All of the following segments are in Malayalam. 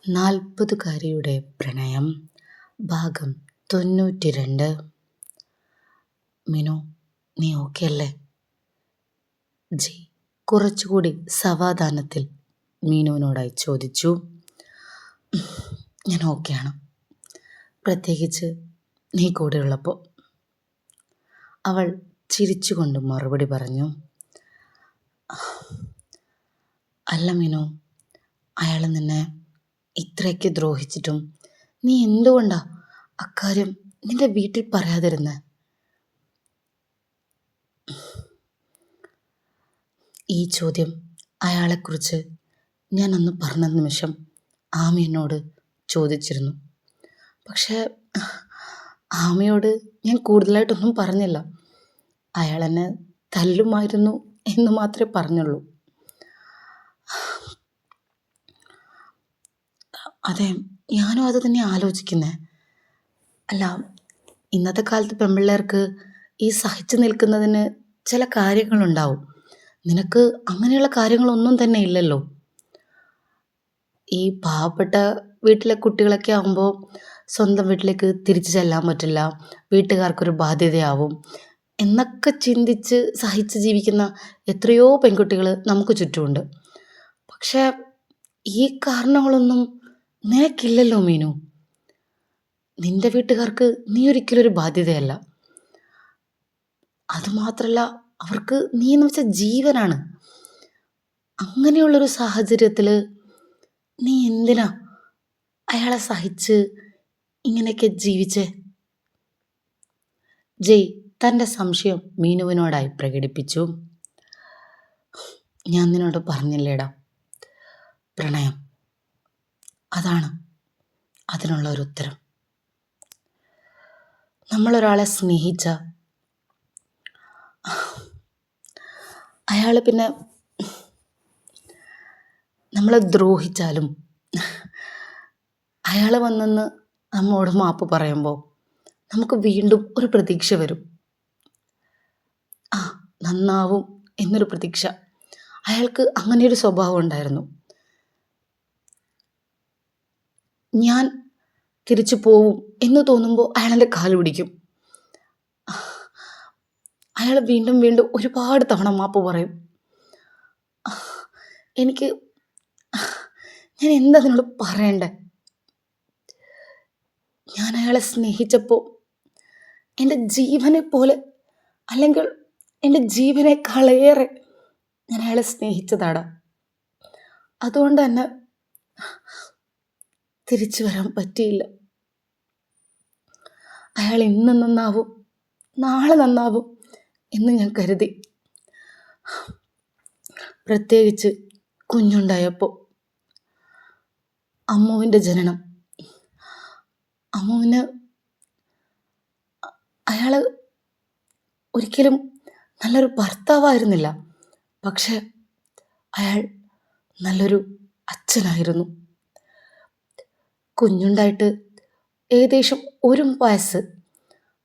നാൽപ്പതുകാരിയുടെ പ്രണയം ഭാഗം 92. മിനു, നീ ഓക്കെ അല്ലേ? ജി കുറച്ചുകൂടി സമാധാനത്തിൽ മീനുവിനോടായി ചോദിച്ചു. ഞാൻ ഓക്കെയാണ്, പ്രത്യേകിച്ച് നീ കൂടെയുള്ളപ്പോൾ, അവൾ ചിരിച്ചുകൊണ്ട് മറുപടി പറഞ്ഞു. അല്ല മീനു, അയാൾ നിന്നെ ഇത്രയൊക്കെ ദ്രോഹിച്ചിട്ടും നീ എന്തുകൊണ്ടാ അക്കാര്യം നിന്റെ വീട്ടിൽ പറയാതിരുന്നേ? ഈ ചോദ്യം അയാളെക്കുറിച്ച് ഞാൻ അന്ന് പറഞ്ഞ നിമിഷം ആമി എന്നോട് ചോദിച്ചിരുന്നു. പക്ഷേ ആമിയോട് ഞാൻ കൂടുതലായിട്ടൊന്നും പറഞ്ഞില്ല. അയാൾ എന്നെ തല്ലുമായിരുന്നു എന്ന് മാത്രമേ പറഞ്ഞുള്ളൂ. അതെ, ഞാനും അത് തന്നെ ആലോചിക്കുന്നേ. അല്ല, ഇന്നത്തെ കാലത്ത് പെൺപിള്ളേർക്ക് ഈ സഹിച്ചു നിൽക്കുന്നതിന് ചില കാര്യങ്ങളുണ്ടാവും. നിനക്ക് അങ്ങനെയുള്ള കാര്യങ്ങളൊന്നും തന്നെ ഇല്ലല്ലോ. ഈ പാവപ്പെട്ട വീട്ടിലെ കുട്ടികളൊക്കെ ആകുമ്പോൾ സ്വന്തം വീട്ടിലേക്ക് തിരിച്ചു ചെല്ലാൻ പറ്റില്ല, വീട്ടുകാർക്കൊരു ബാധ്യതയാവും എന്നൊക്കെ ചിന്തിച്ച് സഹിച്ച് ജീവിക്കുന്ന എത്രയോ പെൺകുട്ടികൾ നമുക്ക് ചുറ്റുമുണ്ട്. പക്ഷേ ഈ കാരണങ്ങളൊന്നും നിനക്കില്ലല്ലോ മീനു. നിന്റെ വീട്ടുകാർക്ക് നീ ഒരിക്കലും ഒരു ബാധ്യതയല്ല. അതുമാത്രമല്ല, അവർക്ക് നീ എന്ന് വെച്ചാൽ ജീവനാണ്. അങ്ങനെയുള്ളൊരു സാഹചര്യത്തിൽ നീ എന്തിനാ അയാളെ സഹിച്ച് ഇങ്ങനെയൊക്കെ ജീവിച്ചേ? ജയ് തൻ്റെ സംശയം മീനുവിനോടായി പ്രകടിപ്പിച്ചു. ഞാൻ നിന്നോട് പറഞ്ഞില്ലേടാ, പ്രണയം അതാണ് അതിനുള്ള ഒരു ഉത്തരം. നമ്മളൊരാളെ സ്നേഹിച്ച അയാൾ പിന്നെ നമ്മളെ ദ്രോഹിച്ചാലും അയാൾ വന്നെന്ന് നമ്മോട് മാപ്പ് പറയുമ്പോൾ നമുക്ക് വീണ്ടും ഒരു പ്രതീക്ഷ വരും. നന്നാവും എന്നൊരു പ്രതീക്ഷ. അയാൾക്ക് അങ്ങനെയൊരു സ്വഭാവം ഉണ്ടായിരുന്നു. ഞാൻ തിരിച്ചു പോവും എന്ന് തോന്നുമ്പോൾ അയാളെൻ്റെ കാല് പിടിക്കും. അയാൾ വീണ്ടും വീണ്ടും ഒരുപാട് തവണ മാപ്പ് പറയും. ഞാൻ എന്താ നിന്നോട് പറയണ്ടേ? ഞാൻ അയാളെ സ്നേഹിച്ചപ്പോൾ എൻ്റെ ജീവനെ പോലെ, അല്ലെങ്കിൽ എൻ്റെ ജീവനേക്കാളേറെ ഞാൻ അയാളെ സ്നേഹിച്ചതാടാ. അതുകൊണ്ട് തന്നെ തിരിച്ചു വരാൻ പറ്റിയില്ല. അയാൾ ഇന്ന് നന്നാവും, നാളെ നന്നാവും എന്ന് ഞാൻ കരുതി. പ്രത്യേകിച്ച് കുഞ്ഞുണ്ടായപ്പോൾ, അമ്മുവിൻ്റെ ജനനം. അമ്മുവിന് അയാൾ ഒരിക്കലും നല്ലൊരു ഭർത്താവായിരുന്നില്ല, പക്ഷെ അയാൾ നല്ലൊരു അച്ഛനായിരുന്നു. കുഞ്ഞുണ്ടായിട്ട് ഏകദേശം 1 വയസ്സ്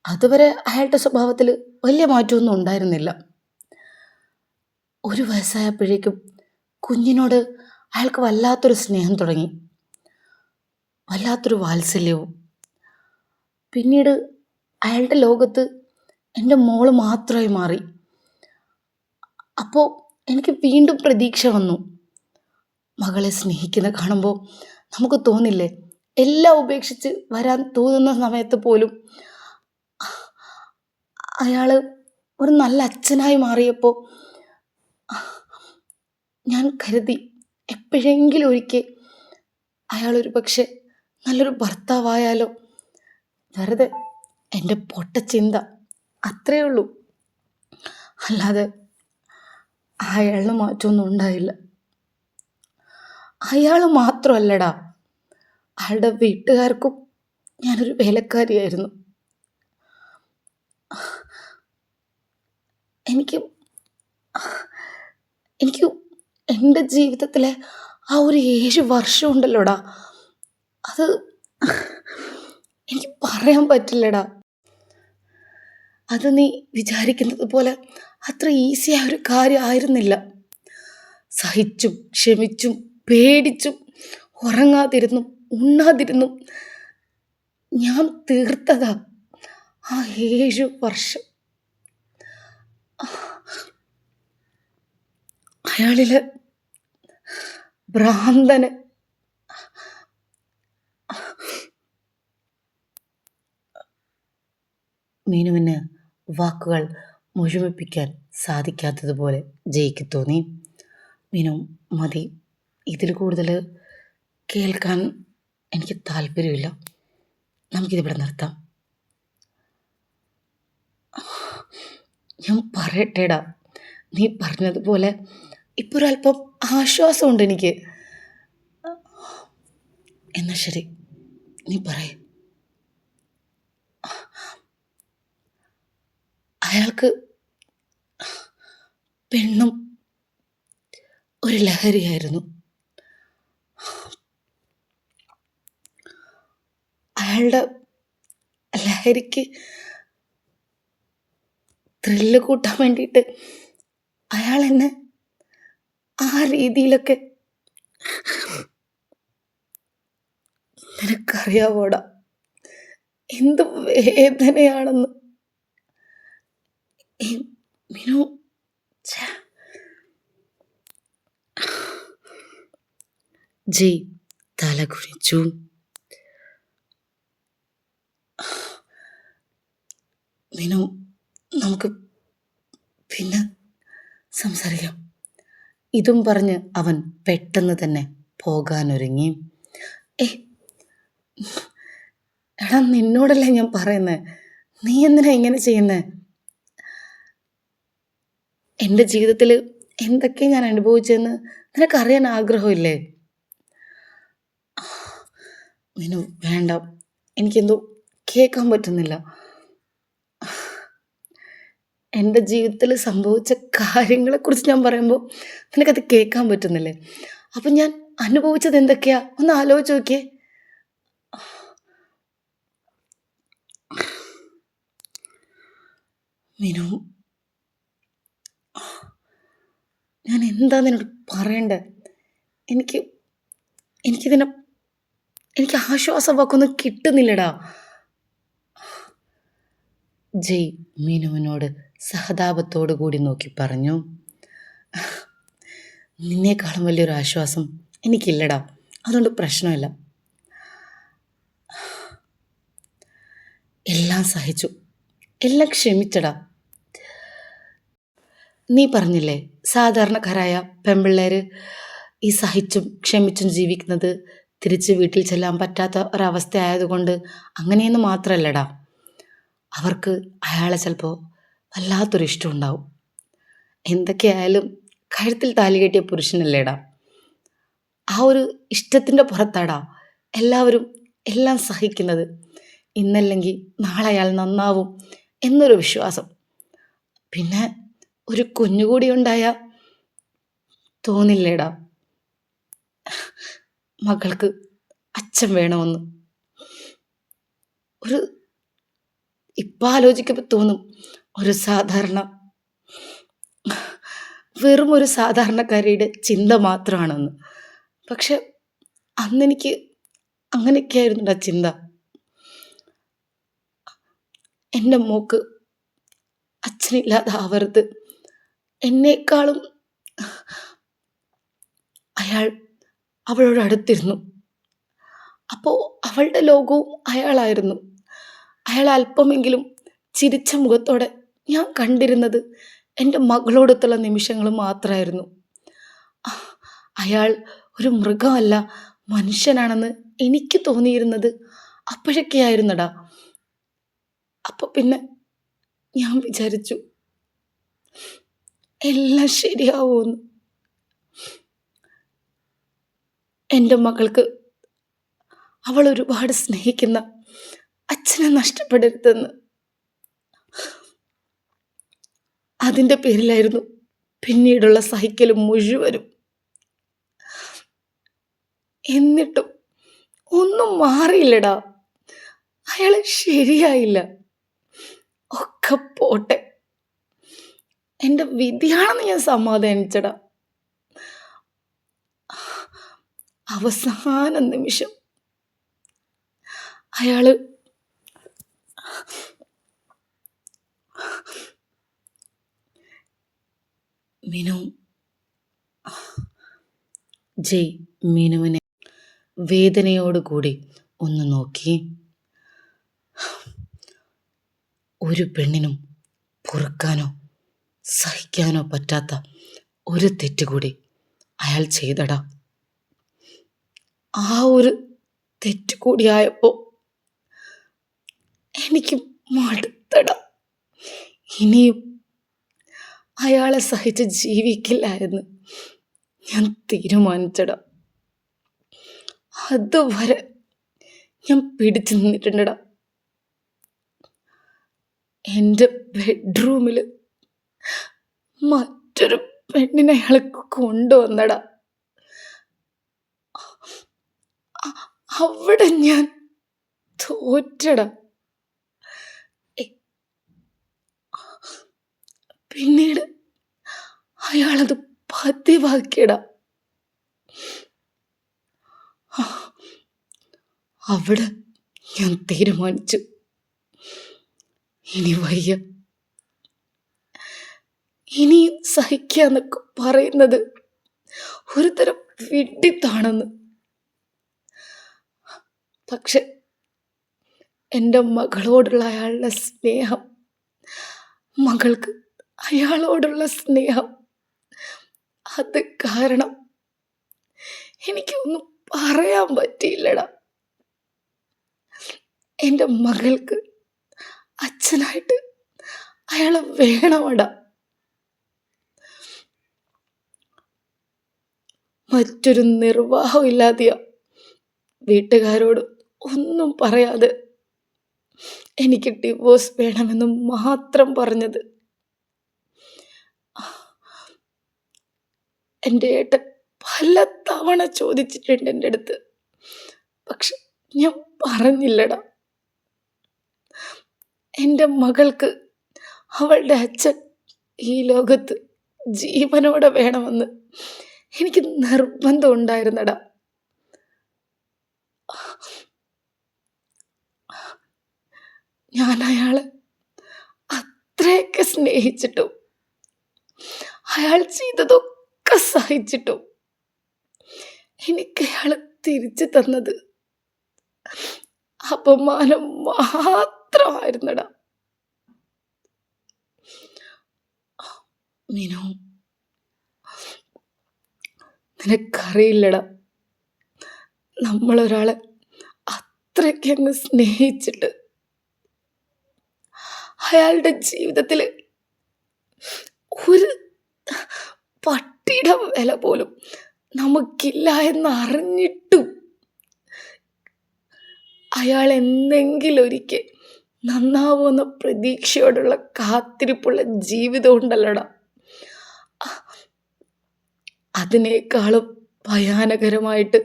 അതുവരെ അയാളുടെ സ്വഭാവത്തിൽ വലിയ മാറ്റമൊന്നും ഉണ്ടായിരുന്നില്ല. 1 വയസ്സായപ്പോഴേക്കും കുഞ്ഞിനോട് അയാൾക്ക് വല്ലാത്തൊരു സ്നേഹം തുടങ്ങി, വല്ലാത്തൊരു വാത്സല്യവും. പിന്നീട് അയാളുടെ ലോകത്ത് എൻ്റെ മോള് മാത്രമായി മാറി. അപ്പോൾ എനിക്ക് വീണ്ടും പ്രതീക്ഷ വന്നു. മകളെ സ്നേഹിക്കുന്ന കാണുമ്പോൾ നമുക്ക് തോന്നില്ലേ, എല്ലാം ഉപേക്ഷിച്ച് വരാൻ തോന്നുന്ന സമയത്ത് പോലും അയാൾ ഒരു നല്ല അച്ഛനായി മാറിയപ്പോൾ ഞാൻ കരുതി എപ്പോഴെങ്കിലും ഒരിക്കൽ അയാളൊരു പക്ഷെ നല്ലൊരു ഭർത്താവായാലോ. വെറുതെ എൻ്റെ പൊട്ട ചിന്ത, അത്രയേ ഉള്ളൂ. അല്ലാതെ അയാളിന് മാറ്റമൊന്നും ഉണ്ടായില്ല. അയാൾ മാത്രമല്ലടാ, അയാളുടെ വീട്ടുകാർക്കും ഞാനൊരു വേലക്കാരിയായിരുന്നു. എനിക്ക് എൻ്റെ ജീവിതത്തിലെ ആ ഒരു 7 വർഷം ഉണ്ടല്ലോടാ, അത് എനിക്ക് പറയാൻ പറ്റില്ലടാ. അത് നീ വിചാരിക്കുന്നത് പോലെ അത്ര ഈസിയായ ഒരു കാര്യമായിരുന്നില്ല. സഹിച്ചും ക്ഷമിച്ചും പേടിച്ചും ഉറങ്ങാതിരുന്നും ഉണ്ണാതിരുന്നും ഞാൻ തീർത്തതാ ആ 7 വർഷം. അയാളില് ഭ്രാന്തന്. മീനുവിന് വാക്കുകൾ മുഴുമിപ്പിക്കാൻ സാധിക്കാത്തതുപോലെ ജയ്ക്ക് തോന്നി. മീനു, മതി, ഇതിൽ കൂടുതൽ കേൾക്കാൻ എനിക്ക് താല്പര്യമില്ല, നമുക്കിതിവിടെ നിർത്താം. ഞാൻ പറയട്ടേടാ, നീ പറഞ്ഞതുപോലെ ഇപ്പോൾ ഒരല്പം ആശ്വാസമുണ്ട് എനിക്ക്. എന്നാ ശരി, നീ പറയ. അയാൾക്ക് പെണ്ണും ഒരു ലഹരിയായിരുന്നു. അയാളുടെ ലഹരിക്ക് ത്രില്ല് കൂട്ടാൻ വേണ്ടിയിട്ട് അയാൾ എന്നെ ആ രീതിയിലൊക്കെ, നിനക്കറിയാവോടാ എന്ത് വേദനയാണെന്ന്. മിനു, ജയ് തല കുനിച്ചു. മിനു, നമുക്ക് പിന്നെ സംസാരിക്കാം. ഇതും പറഞ്ഞ് അവൻ പെട്ടെന്ന് തന്നെ പോകാനൊരുങ്ങി. എടാ, നിന്നോടല്ലേ ഞാൻ പറയുന്നത്, നീ എന്തിനാ ഇങ്ങനെ ചെയ്യുന്നത്? എൻ്റെ ജീവിതത്തിൽ എന്തൊക്കെ ഞാൻ അനുഭവിച്ചെന്ന് നിനക്കറിയാൻ ആഗ്രഹമില്ലേ? മിനു, വേണ്ട, എനിക്കെന്തോ കേൾക്കാൻ പറ്റുന്നില്ല. എൻ്റെ ജീവിതത്തിൽ സംഭവിച്ച കാര്യങ്ങളെക്കുറിച്ച് ഞാൻ പറയുമ്പോൾ നിനക്കത് കേൾക്കാൻ പറ്റുന്നില്ലേ? അപ്പം ഞാൻ അനുഭവിച്ചത് എന്തൊക്കെയാ ഒന്ന് ആലോചിച്ച് നോക്കിയേ. മിനു, ഞാൻ എന്താ നിന്നോട് പറയണ്ടേ? എനിക്ക് ആശ്വാസ വാക്കൊന്നും കിട്ടുന്നില്ലടാ. ജയ് മീനുവിനോട് സഹതാപത്തോടു കൂടി നോക്കി പറഞ്ഞു. നിന്നേക്കാളും വലിയൊരു ആശ്വാസം എനിക്കില്ലടാ, അതുകൊണ്ട് പ്രശ്നമില്ല. എല്ലാം സഹിച്ചു, എല്ലാം ക്ഷമിച്ചടാ. നീ പറഞ്ഞില്ലേ, സാധാരണക്കാരായ പെൺപിള്ളേർ ഈ സഹിച്ചും ക്ഷമിച്ചും ജീവിക്കുന്നത് തിരിച്ച് വീട്ടിൽ ചെല്ലാൻ പറ്റാത്ത ഒരവസ്ഥ ആയതുകൊണ്ട് അങ്ങനെയെന്ന് മാത്രമല്ലടാ. അവർക്ക് അയാളെ ചിലപ്പോൾ വല്ലാത്തൊരു ഇഷ്ടം ഉണ്ടാവും. എന്തൊക്കെയായാലും കഴുത്തിൽ താലി കെട്ടിയ പുരുഷനല്ലേടാ. ആ ഒരു ഇഷ്ടത്തിൻ്റെ പുറത്താടാ എല്ലാവരും എല്ലാം സഹിക്കുന്നത്. ഇന്നല്ലെങ്കിൽ നാളെ അയാൾ നന്നാവും എന്നൊരു വിശ്വാസം. പിന്നെ ഒരു കുഞ്ഞുകൂടി ഉണ്ടായാൽ തോന്നില്ലേടാ മകൾക്ക് അച്ഛൻ വേണമെന്ന്. ഇപ്പം ആലോചിക്കുമ്പോൾ തോന്നും, വെറും ഒരു സാധാരണക്കാരിയുടെ ചിന്ത മാത്രമാണെന്ന്. പക്ഷെ അന്നെനിക്ക് അങ്ങനെയൊക്കെയായിരുന്നുടാ ചിന്ത. എൻ്റെ മോക്ക് അച്ഛനില്ലാതാവരുത്. എന്നേക്കാളും അയാൾ അവളോട് അടുത്തിരുന്നു. അപ്പോൾ അവളുടെ ലോകവും അയാളായിരുന്നു. അയാൾ അല്പമെങ്കിലും ചിരിച്ച മുഖത്തോടെ ഞാൻ കണ്ടിരുന്നത് എൻ്റെ മകളോടൊത്തുള്ള നിമിഷങ്ങൾ മാത്രമായിരുന്നു. അയാൾ ഒരു മൃഗമല്ല, മനുഷ്യനാണെന്ന് എനിക്ക് തോന്നിയിരുന്നത് അപ്പോഴൊക്കെ ആയിരുന്നടാ. അപ്പോൾ പിന്നെ ഞാൻ വിചാരിച്ചു എല്ലാം ശരിയാവുമെന്ന്. എൻ്റെ മകൾക്ക് അവൾ ഒരുപാട് സ്നേഹിക്കുന്ന അച്ഛനെ നഷ്ടപ്പെടരുതെന്ന്. അതിൻ്റെ പേരിലായിരുന്നു പിന്നീടുള്ള സഹിക്കലും മുഴുവനും. എന്നിട്ടും ഒന്നും മാറിയില്ലടാ. അയാൾ ശരിയായില്ല. ഒക്കെ പോട്ടെ, എൻ്റെ വിധിയാണെന്ന് ഞാൻ സമാധാനിച്ചടാ. അവസാന നിമിഷം അയാള് മിനു ജയ് മിനുവിനെ വേദനയോടുകൂടി ഒന്ന് നോക്കി. ഒരു പെണ്ണിനും പൊറുക്കാനോ സഹിക്കാനോ പറ്റാത്ത ഒരു തെറ്റ് കൂടി അയാൾ ചെയ്തടാ. ആ ഒരു തെറ്റ് കൂടിയായപ്പോൾ എനിക്ക് മടുത്തട. ഇനിയും അയാളെ സഹിച്ച് ജീവിക്കില്ല എന്ന് ഞാൻ തീരുമാനിച്ചട. അതുവരെ ഞാൻ പിടിച്ചു നിന്നിട്ടുണ്ടടാ. എൻ്റെ ബെഡ്റൂമിൽ മറ്റൊരു പെണ്ണിനെ അയാൾ കൊണ്ടുവന്നടാ. അവിടെ ഞാൻ തോറ്റട. പിന്നീട് അയാളത് പതിവാക്കിയടാ. അവിടെ ഞാൻ തീരുമാനിച്ചു, ഇനി വയ്യ. ഇനി സഹിക്കാന്നൊക്കെ പറയുന്നത് ഒരു തരം വിഡ്ഢിത്താണെന്ന്. പക്ഷെ എൻ്റെ മകളോടുള്ള അയാളുടെ സ്നേഹം, മകൾക്ക് അയാളോടുള്ള സ്നേഹം, അത് കാരണം എനിക്കൊന്നും പറയാൻ പറ്റിയില്ലടാ. എൻ്റെ മകൾക്ക് അച്ഛനായിട്ട് അയാളെ വേണമടാ. മറ്റൊരു നിർവാഹം ഇല്ലാതെയാ വീട്ടുകാരോട് ഒന്നും പറയാതെ എനിക്ക് ഡിവോഴ്സ് വേണമെന്ന് മാത്രം പറഞ്ഞത്. എൻ്റെ ഏട്ടൻ പല തവണ ചോദിച്ചിട്ടുണ്ട് എൻ്റെ അടുത്ത്. പക്ഷെ ഞാൻ പറഞ്ഞില്ലടാ. എൻ്റെ മകൾക്ക് അവളുടെ അച്ഛൻ ഈ ലോകത്ത് ജീവനോടെ വേണമെന്ന് എനിക്ക് നിർബന്ധം ഉണ്ടായിരുന്നടാ. ഞാൻ അയാളെ അത്രയൊക്കെ സ്നേഹിച്ചിട്ടും അയാൾ ചെയ്തതൊക്കെ സഹിച്ചിട്ടും എനിക്ക് അയാൾ തിരിച്ചു തന്നത് അപമാനം മാത്രമായിരുന്നടാ. മിനു, നിനക്കറിയില്ലടാ, നമ്മളൊരാളെ അത്രയ്ക്ക് അങ്ങ് സ്നേഹിച്ചിട്ട് അയാളുടെ ജീവിതത്തിൽ ഒരു പട്ടിയുടെ വില പോലും നമുക്കില്ല എന്നറിഞ്ഞിട്ടും അയാൾ എന്തെങ്കിലും ഒരിക്കൽ നന്നാവുമെന്ന പ്രതീക്ഷയോടുള്ള കാത്തിരിപ്പുള്ള ജീവിതം ഉണ്ടല്ലടാ, അതിനേക്കാളും ഭയാനകരമായിട്ട്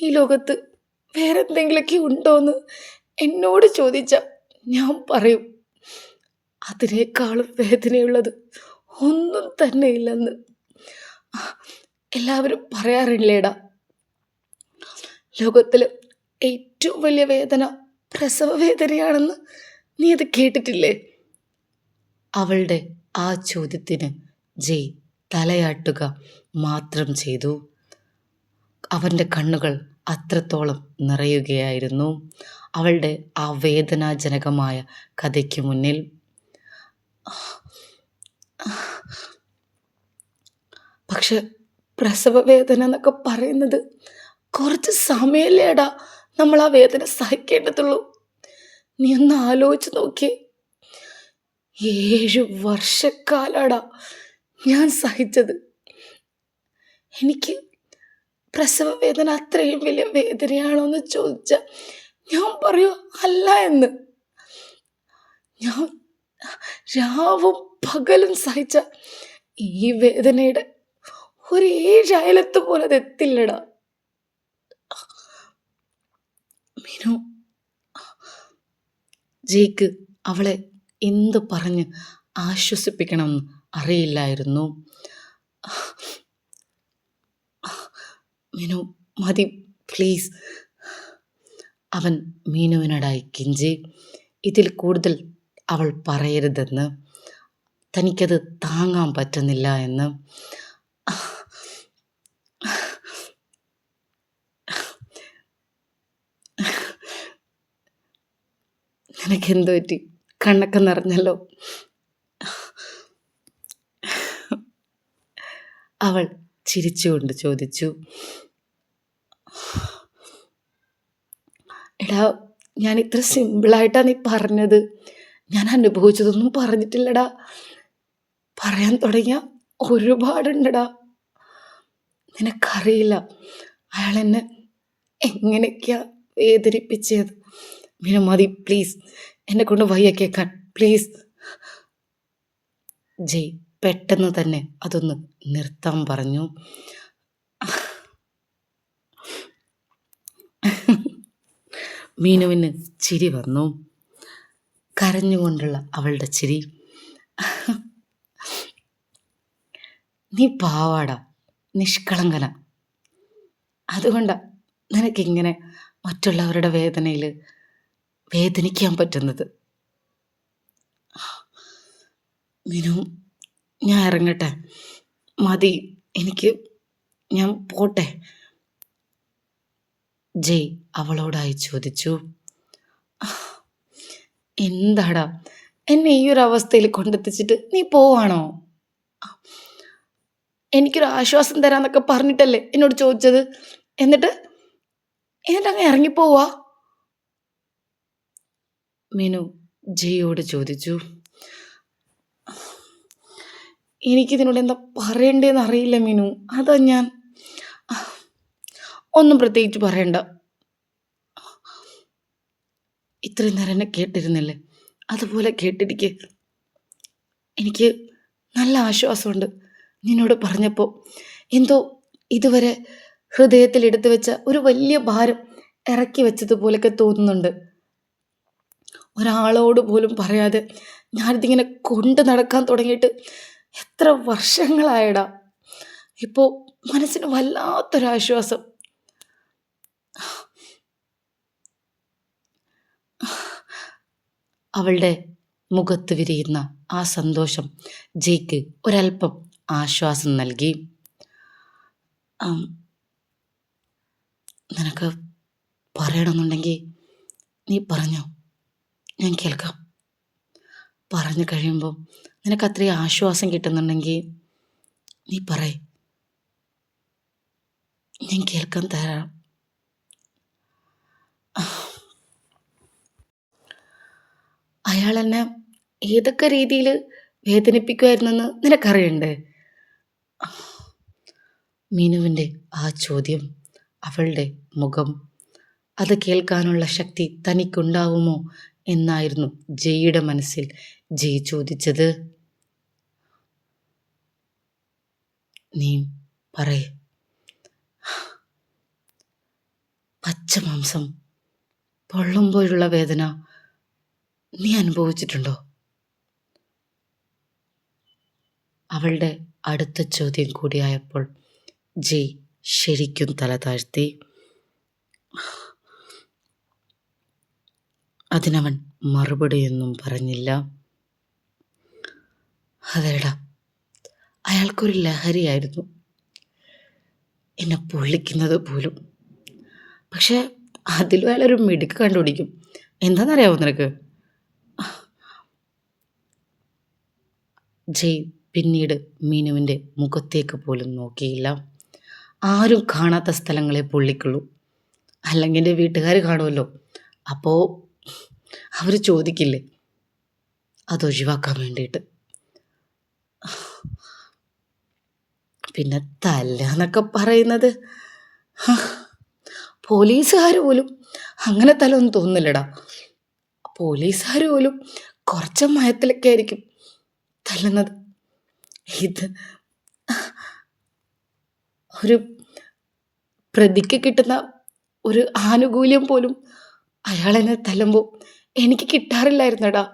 ഈ ലോകത്ത് വേറെന്തെങ്കിലുമൊക്കെ ഉണ്ടോയെന്ന് എന്നോട് ചോദിച്ചാൽ ഞാൻ പറയും അതിനേക്കാളും വേദനയുള്ളത് ഒന്നും തന്നെ ഇല്ലെന്ന്. എല്ലാവരും പറയാറില്ലേടാ, ലോകത്തിൽ ഏറ്റവും വലിയ വേദന പ്രസവ വേദനയാണെന്ന്. നീ അത് കേട്ടിട്ടില്ലേ? അവളുടെ ആ ചോദ്യത്തിന് ജയ് തലയാട്ടുക മാത്രം ചെയ്തു. അവൻ്റെ കണ്ണുകൾ അത്രത്തോളം നിറയുകയായിരുന്നു അവളുടെ ആ വേദനാജനകമായ കഥയ്ക്ക് മുന്നിൽ. പക്ഷെ പ്രസവ വേദന എന്നൊക്കെ പറയുന്നത് കുറച്ച് സമയമല്ലേടാ നമ്മൾ ആ വേദന സഹിക്കേണ്ടതുള്ളൂ. നീ ഒന്ന് ആലോചിച്ച് നോക്കിയേ, 7 വർഷക്കാലാടാ ഞാൻ സഹിച്ചത്. എനിക്ക് പ്രസവ വേദന അത്രയും വലിയ വേദനയാണോ എന്ന് ചോദിച്ചാൽ ഞാൻ പറയൂ അല്ല എന്ന്. ഞാൻ രാവും പകലും സഹിച്ച ഈ വേദനയുടെ ഒരു 7 അയലത്ത് പോലെ അത് എത്തില്ലടാ. മിനു, ജയ്ക്ക് അവളെ എന്ത് പറഞ്ഞ് ആശ്വസിപ്പിക്കണമെന്ന് അറിയില്ലായിരുന്നു. മിനു മതി പ്ലീസ്. അവൻ മീനുവിനോടായി കെഞ്ചി. ഇതിൽ കൂടുതൽ അവൾ പറയരുതെന്ന്, തനിക്കത് താങ്ങാൻ പറ്റുന്നില്ല എന്ന്. നിനക്കെന്തു പറ്റി? കണ്ണൊക്കെ നിറഞ്ഞല്ലോ. അവൾ ചിരിച്ചുകൊണ്ട് ചോദിച്ചു. എടാ, ഞാൻ ഇത്ര സിമ്പിളായിട്ടാണ് നീ പറഞ്ഞത്. ഞാൻ അനുഭവിച്ചതൊന്നും പറഞ്ഞിട്ടില്ലടാ. പറയാൻ തുടങ്ങിയ ഒരുപാടുണ്ടടാ. നിനക്കറിയില്ല അയാൾ എന്നെ എങ്ങനെയൊക്കെയാ വേദനിപ്പിച്ചത്. മീനു മതി പ്ലീസ്, എന്നെ കൊണ്ട് വയ്യ കേൾക്കാൻ പ്ലീസ്. ജയ് പെട്ടെന്ന് തന്നെ അതൊന്ന് നിർത്താൻ പറഞ്ഞു. മീനുവിന് ചിരി വന്നു, കരഞ്ഞുകൊണ്ടുള്ള അവളുടെ ചിരി. നീ പാവാടാ, നിഷ്കളങ്കന. അതുകൊണ്ടാ നിനക്കിങ്ങനെ മറ്റുള്ളവരുടെ വേദനയിൽ വേദനിക്കാൻ പറ്റുന്നത്. മീനു, ഞാൻ ഇറങ്ങട്ടെ, മതി എനിക്ക്, ഞാൻ പോട്ടെ. ജയ് അവളോടായി ചോദിച്ചു. എന്താടാ, എന്നെ ഈ ഒരു അവസ്ഥയിൽ കൊണ്ടെത്തിച്ചിട്ട് നീ പോവാണോ? എനിക്കൊരു ആശ്വാസം തരാന്നൊക്കെ പറഞ്ഞിട്ടല്ലേ എന്നോട് ചോദിച്ചത്. എന്നിട്ട് അങ്ങ് ഇറങ്ങിപ്പോവാ? മീനു ജയോട് ചോദിച്ചു. എനിക്കിതിനോട് എന്താ പറയണ്ടേന്ന് അറിയില്ല മീനു, അതാ ഞാൻ. ഒന്നും പ്രത്യേകിച്ച് പറയണ്ട. ഇത്രയും നേരം എന്നെ കേട്ടിരുന്നില്ലേ, അതുപോലെ കേട്ടിരിക്കെ. എനിക്ക് നല്ല ആശ്വാസമുണ്ട് നിന്നോട് പറഞ്ഞപ്പോൾ. എന്തോ ഇതുവരെ ഹൃദയത്തിൽ എടുത്തു വെച്ച ഒരു വലിയ ഭാരം ഇറക്കി വെച്ചതുപോലൊക്കെ തോന്നുന്നുണ്ട്. ഒരാളോട് പോലും പറയാതെ ഞാനിതിങ്ങനെ കൊണ്ട് നടക്കാൻ തുടങ്ങിയിട്ട് എത്ര വർഷങ്ങളായടാ. ഇപ്പോൾ മനസ്സിന് വല്ലാത്തൊരാശ്വാസം. അവളുടെ മുഖത്ത് വിരിയുന്ന ആ സന്തോഷം ജയ്ക്ക് ഒരല്പം ആശ്വാസം നൽകി. നിനക്ക് പറയണമെന്നുണ്ടെങ്കിൽ നീ പറഞ്ഞോ, ഞാൻ കേൾക്കാം. പറഞ്ഞു കഴിയുമ്പോൾ നിനക്ക് അത്രയും ആശ്വാസം കിട്ടുന്നുണ്ടെങ്കിൽ നീ പറയ്, ഞാൻ കേൾക്കാൻ തരാം. അയാൾ എന്നെ ഏതൊക്കെ രീതിയിൽ വേദനിപ്പിക്കുമായിരുന്നെന്ന് നിനക്കറിയണ്ടേ? മീനുവിൻ്റെ ആ ചോദ്യം, അവളുടെ മുഖം, അത് കേൾക്കാനുള്ള ശക്തി തനിക്കുണ്ടാവുമോ എന്നായിരുന്നു ജയ്യുടെ മനസ്സിൽ ജയ് ചോദിച്ചത്. നീ പറയ്, പച്ചമാംസം പൊള്ളുമ്പോഴുള്ള വേദന നീ അനുഭവിച്ചിട്ടുണ്ടോ? അവളുടെ അടുത്ത ചോദ്യം കൂടിയായപ്പോൾ ജയ് ശരിക്കും തല താഴ്ത്തി. അതിനവൻ മറുപടിയൊന്നും പറഞ്ഞില്ല. അതേടാ, അയാൾക്കൊരു ലഹരിയായിരുന്നു എന്നെ പൊള്ളിക്കുന്നത് പോലും. പക്ഷെ അതിലും അയാളൊരു മിടുക്ക് കണ്ടുപിടിക്കും. എന്താണെന്നറിയാമോ നിനക്ക്? ജയ് പിന്നീട് മീനുവിൻ്റെ മുഖത്തേക്ക് പോലും നോക്കിയില്ല. ആരും കാണാത്ത സ്ഥലങ്ങളെ പൊള്ളിക്കുള്ളൂ, അല്ലെങ്കിൽ എൻ്റെ വീട്ടുകാർ കാണുമല്ലോ, അപ്പോൾ അവർ ചോദിക്കില്ലേ, അതൊഴിവാക്കാൻ വേണ്ടിയിട്ട്. പിന്നെ തല്ലാന്നൊക്കെ പറയുന്നത്, പോലീസുകാർ പോലും അങ്ങനെ തല്ലൊന്നും തോന്നില്ലടാ. പോലീസുകാർ പോലും കുറച്ച് മയത്തിലൊക്കെ ആയിരിക്കും തല്ലുന്നത്. ഇത് ഒരു പ്രതിക്ക് കിട്ടുന്ന ഒരു ആനുകൂല്യം പോലും അയാളെന്നെ തല്ലുമ്പോൾ എനിക്ക് കിട്ടാറില്ലായിരുന്നടാ.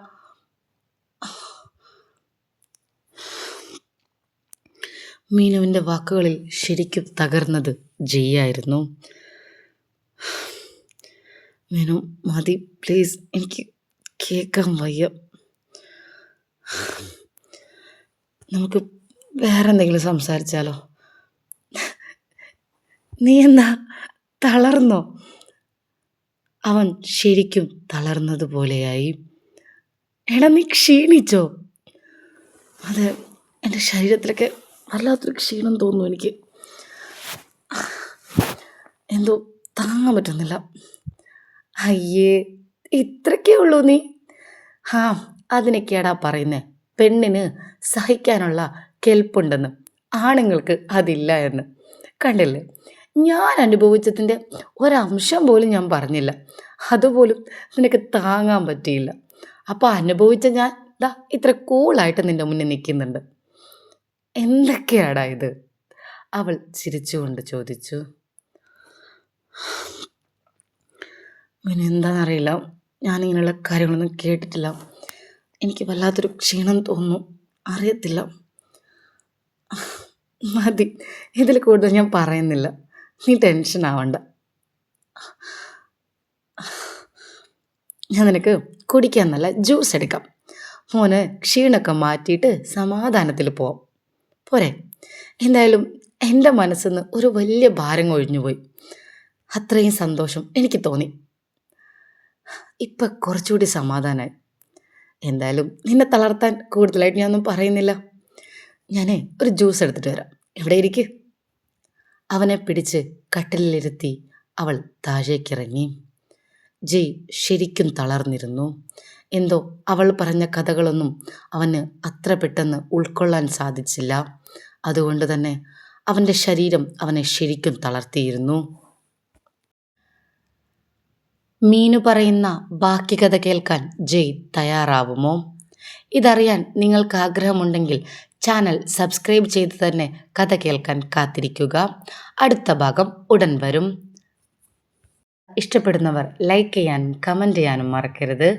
മീനുവിൻ്റെ വാക്കുകളിൽ ശരിക്കും തകർന്നത് ജയ്യായിരുന്നു. മീനു, മതി പ്ലീസ്, എനിക്ക് കേൾക്കാൻ വയ്യ. നമുക്ക് വേറെ എന്തെങ്കിലും സംസാരിച്ചാലോ? നീ എന്താ തളർന്നോ? അവൻ ശരിക്കും തളർന്നതുപോലെയായി. എടാ, നീ ക്ഷീണിച്ചോ? അതെ, എൻ്റെ ശരീരത്തിലൊക്കെ വല്ലാത്തൊരു ക്ഷീണം തോന്നുന്നു. എനിക്ക് എന്തോ താങ്ങാൻ പറ്റുന്നില്ല. അയ്യേ, ഇത്രയ്ക്കേ ഉള്ളൂ നീ? ആ, അതിനൊക്കെയാടാ പറയുന്നേ, പെണ്ണിന് സഹിക്കാനുള്ള കെൽപ്പുണ്ടെന്ന്, ആണുങ്ങൾക്ക് അതില്ല എന്ന്. കണ്ടില്ലേ, ഞാൻ അനുഭവിച്ചതിൻ്റെ ഒരംശം പോലും ഞാൻ പറഞ്ഞില്ല. അതുപോലും നിനക്ക് താങ്ങാൻ പറ്റിയില്ല. അപ്പോൾ അനുഭവിച്ച ഞാൻ ദാ ഇത്ര കൂളായിട്ട് നിൻ്റെ മുന്നിൽ നിൽക്കുന്നുണ്ട്. എന്തൊക്കെയാടാ ഇത്? അവൾ ചിരിച്ചുകൊണ്ട് ചോദിച്ചു. പിന്നെ എന്താണെന്നറിയില്ല, ഞാനിങ്ങനെയുള്ള കാര്യങ്ങളൊന്നും കേട്ടിട്ടില്ല. എനിക്ക് വല്ലാത്തൊരു ക്ഷീണം തോന്നുന്നു. അറിയത്തില്ല. മതി, ഇതിൽ കൂടുതൽ ഞാൻ പറയുന്നില്ല. നീ ടെൻഷൻ ആവണ്ട. ഞാൻ നിനക്ക് കുടിക്കാൻ നല്ല ജ്യൂസ് എടുക്കാം. മോന് ക്ഷീണമൊക്കെ മാറ്റിയിട്ട് സമാധാനത്തിൽ പോവാം. പോരെ? എന്തായാലും എൻ്റെ മനസ്സിൽ നിന്ന് ഒരു വലിയ ഭാരം ഒഴിഞ്ഞുപോയി. അത്രയും സന്തോഷം എനിക്ക് തോന്നി. ഇപ്പം കുറച്ചുകൂടി സമാധാനമായി. എന്തായാലും നിന്നെ തളർത്താൻ കൂടുതലായിട്ട് ഞാനൊന്നും പറയുന്നില്ല. ഞാനേ ഒരു ജ്യൂസ് എടുത്തിട്ട് വരാം. ഇവിടെ ഇരിക്ക്. അവനെ പിടിച്ച് കട്ടിലിരുത്തി അവൾ താഴേക്കിറങ്ങി. ജയ് ശരിക്കും തളർന്നിരുന്നു. എന്തോ അവൾ പറഞ്ഞ കഥകളൊന്നും അവന് അത്ര പെട്ടെന്ന് ഉൾക്കൊള്ളാൻ സാധിച്ചില്ല. അതുകൊണ്ട് തന്നെ അവൻ്റെ ശരീരം അവനെ ശരിക്കും തളർത്തിയിരുന്നു. മീനു പറയുന്ന ബാക്കി കഥ കേൾക്കാൻ ജയ് തയ്യാറാവുമോ? ഇതറിയാൻ നിങ്ങൾക്ക് ആഗ്രഹമുണ്ടെങ്കിൽ ചാനൽ സബ്സ്ക്രൈബ് ചെയ്ത് തന്നെ കഥ കേൾക്കാൻ കാത്തിരിക്കുക. അടുത്ത ഭാഗം ഉടൻ വരും. ഇഷ്ടപ്പെടുന്നവർ ലൈക്ക് ചെയ്യാനും കമൻറ്റ് ചെയ്യാനും മറക്കരുത്.